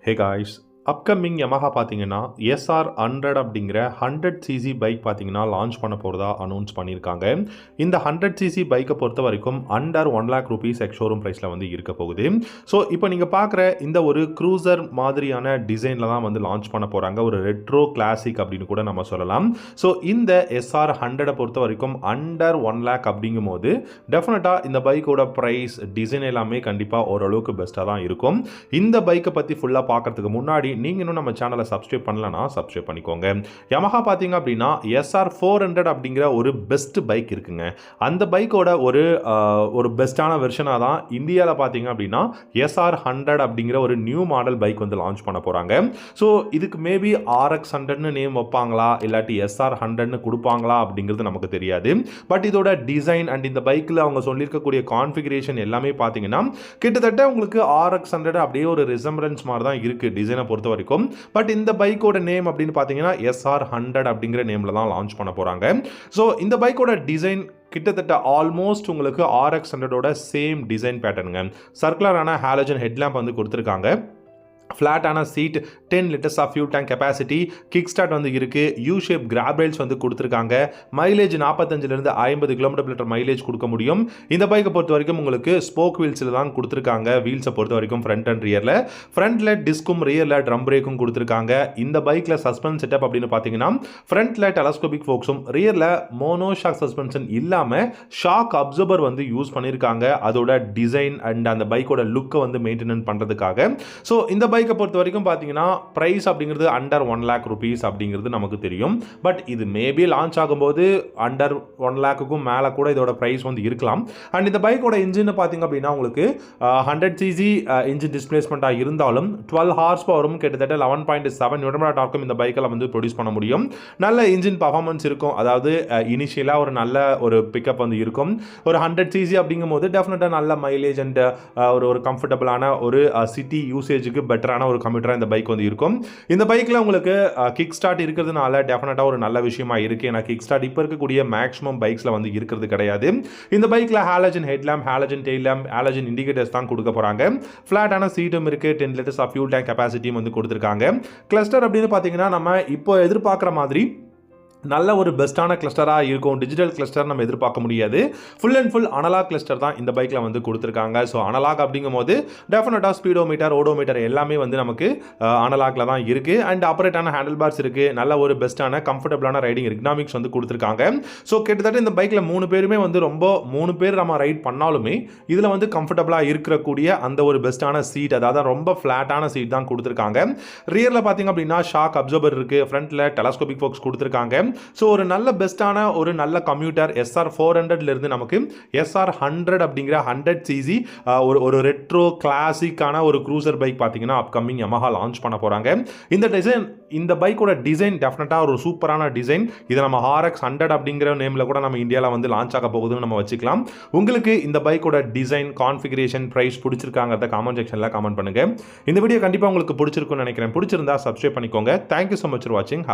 Hey guys, upcoming Yamaha பார்த்தீங்கன்னா SR100 அப்படிங்கிற 100cc bike பார்த்தீங்கன்னா லான்ச் பண்ண போகிறதா அனௌன்ஸ் பண்ணியிருக்காங்க. இந்த 100cc பைக்கை பொறுத்த வரைக்கும் அண்டர் 1 lakh rupees எக்ஷோரூம் ப்ரைஸில் வந்து இருக்க போகுது. ஸோ இப்போ நீங்கள் பார்க்குற இந்த ஒரு க்ரூசர் மாதிரியான டிசைனில் தான் வந்து லான்ச் பண்ண போகிறாங்க. ஒரு ரெட்ரோ கிளாசிக் அப்படின்னு கூட நம்ம சொல்லலாம். ஸோ இந்த SR100 பொறுத்த வரைக்கும் அண்டர் 1 lakh அப்படிங்கும் போது டெஃபினட்டாக இந்த பைக்கோட ப்ரைஸ் டிசைன் எல்லாமே கண்டிப்பாக ஓரளவுக்கு பெஸ்ட்டாக தான் இருக்கும். இந்த பைக்கை பற்றி ஃபுல்லாக பார்க்கறதுக்கு முன்னாடி நீங்கள் இன்னும் நம்ம சேனலை சப்ஸ்கிரைப் பண்ணலன்னா சப்ஸ்கிரைப் பண்ணிக்கோங்க. Yamaha பார்த்தீங்க அப்படின்னா SR400 அப்படிங்கிற ஒரு பெஸ்ட் பைக் இருக்குங்க. அந்த பைக்கோட ஒரு பெஸ்ட்டான வெர்ஷனாக தான் இந்தியாவில் பார்த்தீங்க அப்படின்னா SR100 அப்படிங்கிற ஒரு நியூ மாடல் பைக் வந்து லான்ச் பண்ண போகிறாங்க. ஸோ இதுக்கு மேபி RX100ன்னு நேம் வைப்பாங்களா இல்லாட்டி SR100ன்னு கொடுப்பாங்களா அப்படிங்கிறது நமக்கு தெரியாது. பட் இதோட டிசைன் அண்ட் இந்த பைக்கில் அவங்க சொல்லியிருக்கக்கூடிய கான்ஃபிகரேஷன் எல்லாமே பார்த்தீங்கன்னா கிட்டத்தட்ட உங்களுக்கு RX100 அப்படியே ஒரு ரிசம்பரன்ஸ் மாதிரி தான் இருக்குது டிசைனை பொறுத்த வரைக்கும். பட் இந்த பைக்கோட நேம் அப்படின்னு பார்த்தீங்கன்னா SR100 அப்படிங்கிற நேமில் தான் லான்ச் பண்ண போகிறாங்க. ஸோ இந்த பைக்கோட டிசைன் கிட்டத்தட்ட ஆல்மோஸ்ட் உங்களுக்கு RX100ஓட சேம் டிசைன் பேட்டர்னுங்க. சர்க்குலரான ஹாலஜன் ஹெட்லாம்ப் வந்து கொடுத்துருக்காங்க. ஃப்ளாட்டான seat, 10 liters of fuel tank capacity, kick start வந்து இருக்குது. யூ ஷேப் கிராப் ரயில்ஸ் வந்து கொடுத்துருக்காங்க. மைலேஜ் 45லேருந்து 50 km/லிட்டர் மைலேஜ் கொடுக்க முடியும். இந்த பைக்கை பொறுத்த வரைக்கும் உங்களுக்கு ஸ்போக் வீல்ஸில் தான் கொடுத்துருக்காங்க. வீல்ஸை பொறுத்த வரைக்கும் ஃப்ரண்ட் அண்ட் ரியரில், ஃப்ரண்ட்டில் டிஸ்க்கும் ரியரில் ட்ரம் பிரேக்கும் கொடுத்துருக்காங்க. இந்த பைக்கில் சஸ்பென்ஸ் செட்டப் அப்படின்னு பார்த்தீங்கன்னா ஃப்ரண்ட்டில் டெலஸ்கோபிக் ஃபோக்ஸும் ரியரில் மோனோ ஷாக் சஸ்பென்ஷன் இல்லாமல் ஷாக் அப்சர்வர் வந்து யூஸ் பண்ணியிருக்காங்க. அதோட டிசைன் அண்ட் அந்த பைக்கோட லுக்கை வந்து மெயின்டெனன் பண்ணுறதுக்காக. ஸோ இந்த பைக்கை பொறுத்த வரைக்கும் பார்த்தீங்கன்னா ப்ரைஸ் அப்படிங்கிறது அண்டர் 1 lakh rupees அப்படிங்கிறது நமக்கு தெரியும். பட் இது மேபி லான்ச் ஆகும்போது அண்டர் 1 lakhக்கும் மேலே கூட இதோட ப்ரைஸ் வந்து இருக்கலாம். அண்ட் இந்த பைக்கோட இன்ஜின் பார்த்தீங்க அப்படின்னா உங்களுக்கு 100cc இன்ஜின் டிஸ்பிளேஸ்மெண்ட்டாக இருந்தாலும் 12 ஹார்ஸ் பவரும் கிட்டத்தட்ட 11.7 Nm டார்க்கும் இந்த பைக்கில் வந்து ப்ரொடியூஸ் பண்ண முடியும். நல்ல இன்ஜின் பர்ஃபார்மன்ஸ் இருக்கும். அதாவது இனிஷியலாக ஒரு நல்ல ஒரு பிக்கப் வந்து இருக்கும். ஒரு 100cc அப்படிங்கும் போது டெஃபினட்டாக நல்ல மைலேஜ் அண்ட் ஒரு கம்ஃபர்டபுளான ஒரு சிட்டி யூசேஜுக்கு பெட்டரான ஒரு கம்ப்யூட்டராக இந்த பைக் வந்து இருக்கும். இந்த பைக்கில் உங்களுக்கு கிக் ஸ்டார்ட் இருக்கிறதுனால டெஃபினட்டாக ஒரு நல்ல விஷயமா இருக்குது. ஏன்னா கிக் ஸ்டார்ட் இப்போ இருக்கக்கூடிய மேக்ஸிமம் பைக்ஸில் வந்து இருக்கிறது கிடையாது. இந்த பைக்கில் halogen headlamp, halogen tail lamp, halogen indicators தான் கொடுக்க போகிறாங்க. ஃப்ளாட்டான சீட்டும் இருக்குது. 10 liters ஆஃப் ஃபியூல் டேங்க் கெப்பாசிட்டியும் வந்து கொடுத்துருக்காங்க. கிளஸ்டர் அப்படின்னு பார்த்தீங்கன்னா நம்ம இப்போ எதிர்பார்க்குற மாதிரி நல்ல ஒரு பெஸ்ட்டான கிளஸ்டராக இருக்கும். டிஜிட்டல் கிளஸ்டர் நம்ம எதிர்பார்க்க முடியாது. Full and full analogue cluster தான் இந்த பைக்கில் வந்து கொடுத்துருக்காங்க. ஸோ அனலாக் அப்படிங்கும் போது டெஃபினட்டாக ஸ்பீடோமீட்டர், ஓடோமீட்டர் எல்லாமே வந்து நமக்கு அனலாக்ல தான் இருக்குது. அண்ட் ஆப்ரேட்டான ஹேண்டில் பார்ஸ் இருக்குது. நல்ல ஒரு பெஸ்ட்டான கம்ஃபர்டபுளான ரைடிங் எர்கனாமிக்ஸ் வந்து கொடுத்துருக்காங்க. ஸோ கிட்டத்தட்ட இந்த பைக்கில் 3 பேருமே வந்து 3 பேர் நம்ம ரைட் பண்ணாலுமே இதில் வந்து கம்ஃபர்டபுளாக இருக்கக்கூடிய அந்த ஒரு பெஸ்ட்டான சீட், அதாவது ரொம்ப ஃப்ளாட்டான சீட் தான் கொடுத்துருக்காங்க. ரியரில் பார்த்தீங்க அப்படின்னா ஷாக் அப்சர்வர் இருக்குது. ஃப்ரண்ட்டில் டெலஸ்கோபிக் ஃபோக்ஸ் கொடுத்துருக்காங்க. ஸோ ஒரு நல்ல பெஸ்ட்டான ஒரு நல்ல கம்ப்யூட்டர் SR400லேருந்து நமக்கு SR100 அப்படிங்கிற 100cc ஒரு ரெட்ரோ கிளாசிக்கான ஒரு க்ரூசர் பைக் பார்த்தீங்கன்னா அப்கமிங் Yamaha லான்ச் பண்ண போகிறாங்க. இந்த டிசைன், இந்த பைக்கோட டிசைன் டெஃபினட்டாக ஒரு சூப்பரான டிசைன். இதை நம்ம RX100 அப்படிங்கிற நேமில் கூட நம்ம இந்தியாவில் வந்து லான்ச் ஆக போகுதுன்னு நம்ம வச்சுக்கலாம். உங்களுக்கு இந்த பைக்கோட டிசைன், கான்ஃபிகரேஷன், ப்ரைஸ் பிடிச்சிருக்காங்கிறத காமெண்ட் செக்ஷனில் காமெண்ட் பண்ணுங்கள். இந்த வீடியோ கண்டிப்பாக உங்களுக்கு பிடிச்சிருக்குன்னு நினைக்கிறேன். பிடிச்சிருந்தா சப்ஸ்கிரைப் பண்ணிக்கோங்க. தேங்க்யூ ஸோ மச் ஃபார் வாட்சிங்.